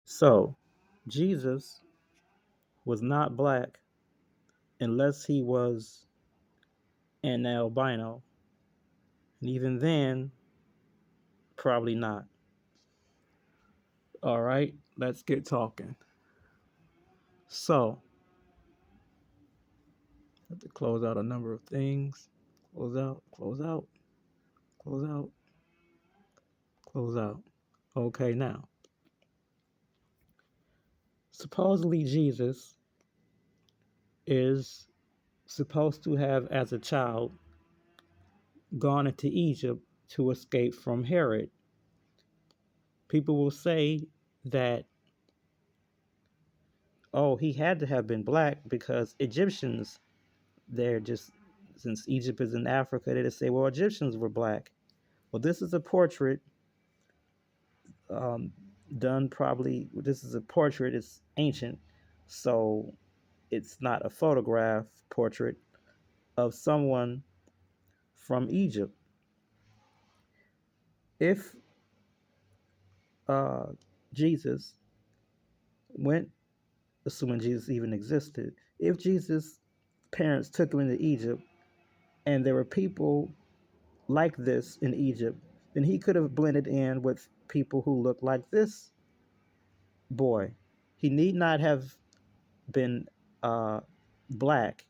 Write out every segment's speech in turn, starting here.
So, Jesus was not black unless he was an albino. And even then, probably not. All right, let's get talking. So, I have to close out a number of things. Close out, close out, close out, close out. Okay, now, supposedly Jesus is supposed to have, as a child, gone into Egypt to escape from Herod. People will say that, oh, he had to have been black because Egyptians, they're just, since Egypt is in Africa, they just say, well, Egyptians were black. Well, this is a portrait um, done probably, this is a portrait, it's ancient, so it's not a photograph portrait of someone from Egypt. If uh, Jesus went, assuming Jesus even existed, if Jesus' parents took him into Egypt and there were people like this in Egypt, then he could have blended in with people who look like this boy. He need not have been uh, black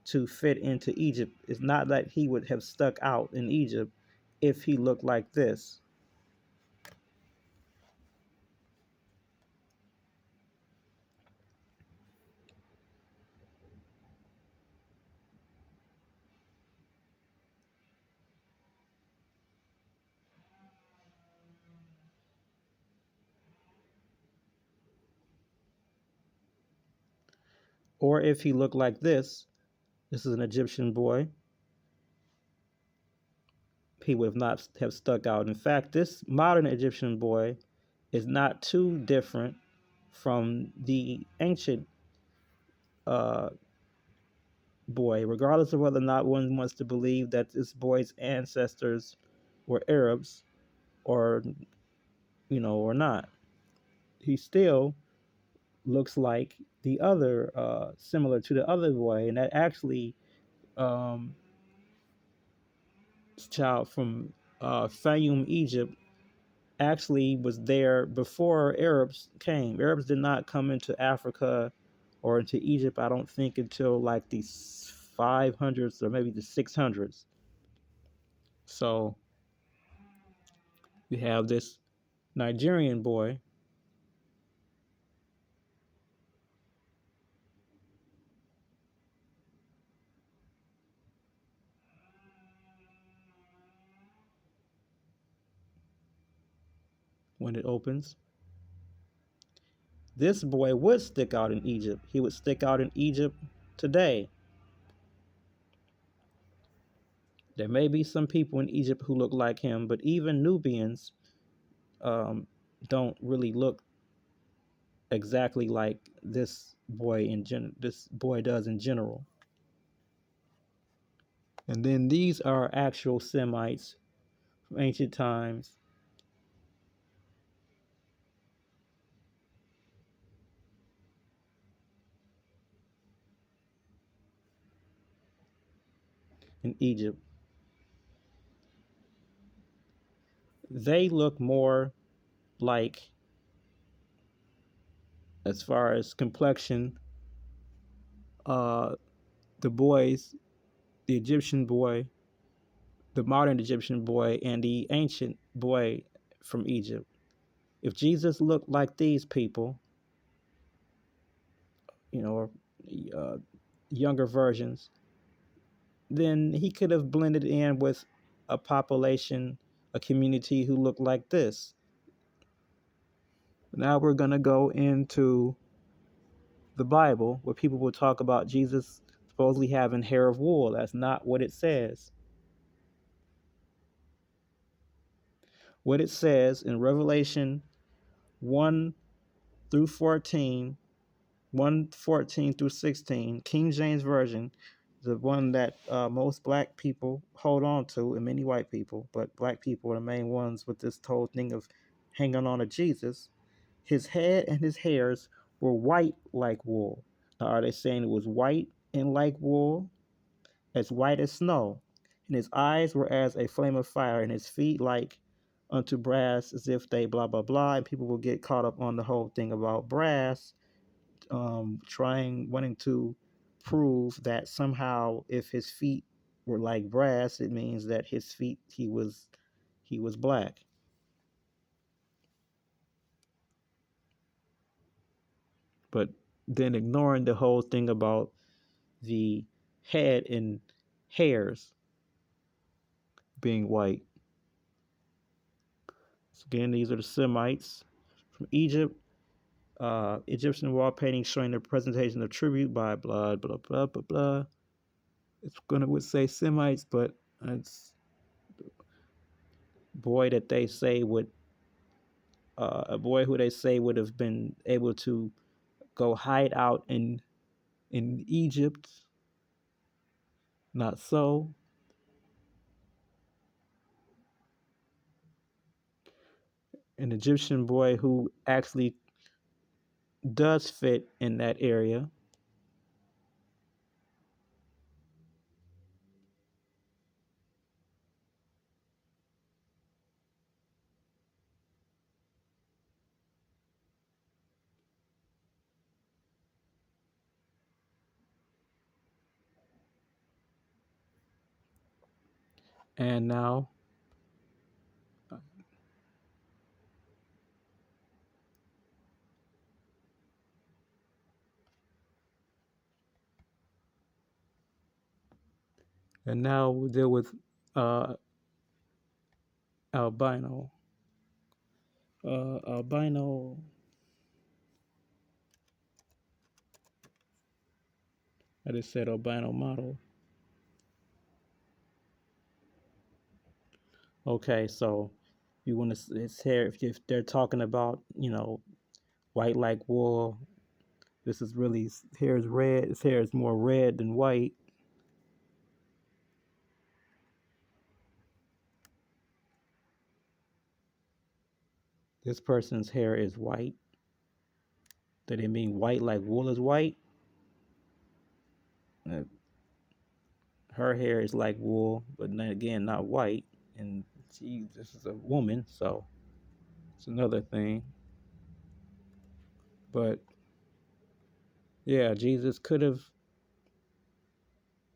to fit into Egypt. It's not that he would have stuck out in Egypt if he looked like this. Or if he looked like this is an Egyptian boy, he would have not have stuck out. In fact, this modern Egyptian boy is not too different from the ancient uh, boy, regardless of whether or not one wants to believe that this boy's ancestors were Arabs or or not. He still looks like the other, similar to the other boy, and that actually um, child from Fayum, Egypt, actually was there before Arabs came. Arabs did not come into Africa or into Egypt, I don't think, until like the 500s or maybe the 600s. So we have this Nigerian boy when it opens. This boy would stick out in Egypt. He would stick out in Egypt today. There may be some people in Egypt who look like him, but even Nubians um, don't really look exactly like this boy does in general. And then these are actual Semites from ancient times in Egypt. They look more like, as far as complexion, uh, the boys, the Egyptian boy, the modern Egyptian boy, and the ancient boy from Egypt. If Jesus looked like these people, or uh, younger versions, then he could have blended in with a population, a community who looked like this. Now we're going to go into the Bible where people will talk about Jesus supposedly having hair of wool. That's not what it says. What it says in Revelation 1 through 14, 1:14 through 16, King James Version, the one that most black people hold on to, and many white people, but black people are the main ones with this whole thing of hanging on to Jesus. His head and his hairs were white like wool. Now, are they saying it was white and like wool, as white as snow? And his eyes were as a flame of fire, and his feet like unto brass, as if they blah blah blah. And people will get caught up on the whole thing about brass, wanting to prove that somehow if his feet were like brass, it means that his feet he was black. But then ignoring the whole thing about the head and hairs being white. So again, these are the Semites from Egypt. Egyptian wall paintings showing the presentation of tribute by blah blah blah blah blah. It's gonna would say Semites, but it's boy that they say would a boy who they say would have been able to go hide out in Egypt. Not so. An Egyptian boy who actually does fit in that area. And now, we'll deal with uh, albino. Albino. I just said albino model. Okay, so you want to his hair? If they're talking about white like wool, this is really his hair is red. His hair is more red than white. This person's hair is white. Did it mean white like wool is white? Uh, Her hair is like wool, but then again, not white. And this is a woman, so it's another thing. But yeah, Jesus could have.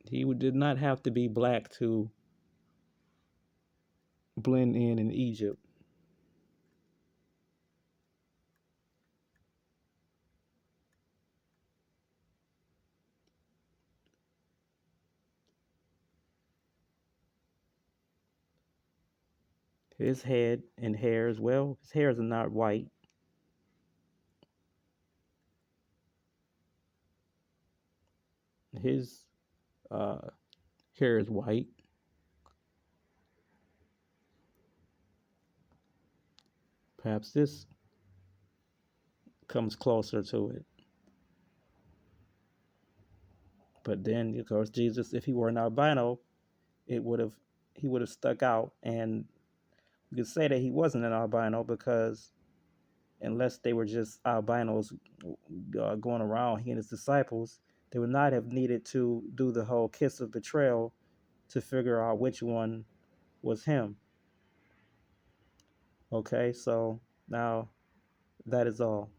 He did not have to be black to blend in Egypt. His head and hair as well. His hairs are not white. His uh, hair is white. Perhaps this comes closer to it. But then, of course, Jesus, if he were an albino, it would have he would have stuck out, and you could say that he wasn't an albino because unless they were just albinos going around, he and his disciples, they would not have needed to do the whole kiss of betrayal to figure out which one was him. Okay, so now that is all.